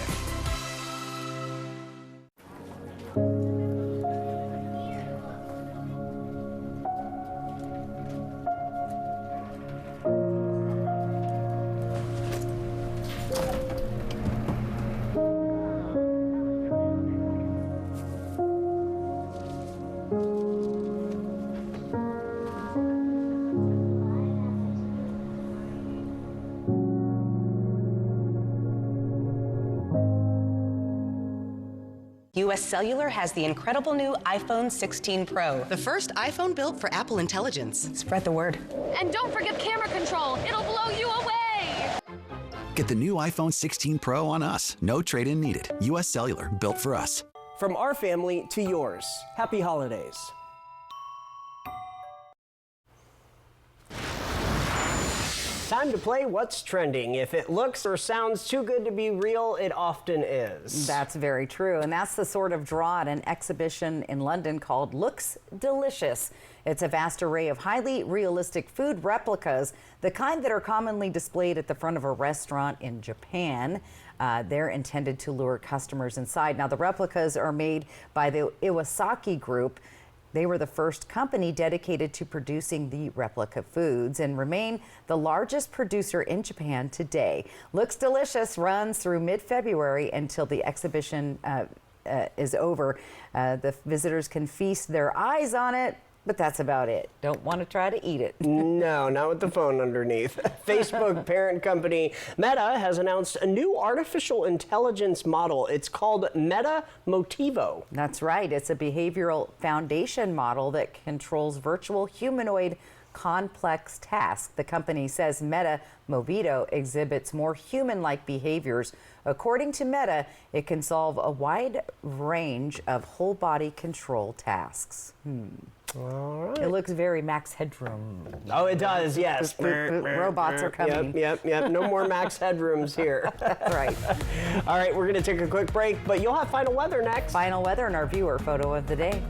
U.S. Cellular has the incredible new iPhone 16 Pro. The first iPhone built for Apple Intelligence. Spread the word. And don't forget camera control. It'll blow you away. Get the new iPhone 16 Pro on us. No trade-in needed. U.S. Cellular, built for us. From our family to yours, happy holidays. Time to play What's Trending. If it looks or sounds too good to be real, it often is. That's very true. And that's the sort of draw at an exhibition in London called Looks Delicious. It's a vast array of highly realistic food replicas, the kind that are commonly displayed at the front of a restaurant in Japan. They're intended to lure customers inside. Now, the replicas are made by the Iwasaki Group. They were the first company dedicated to producing the replica foods and remain the largest producer in Japan today. Looks Delicious runs through mid-February until the exhibition is over. The visitors can feast their eyes on it, but that's about it. Don't want to try to eat it. No, not with the phone underneath. Facebook parent company Meta has announced a new artificial intelligence model. It's called Meta Motivo. That's right. It's a behavioral foundation model that controls virtual humanoid complex tasks. The company says Meta Movito exhibits more human-like behaviors. According to Meta, it can solve a wide range of whole body control tasks. All right. It looks very Max Headroom. Oh, it does, yes. Robots are coming. Yep. No more Max Headrooms here. Right. All right, we're going to take a quick break, but you'll have final weather next. Final weather and our viewer photo of the day.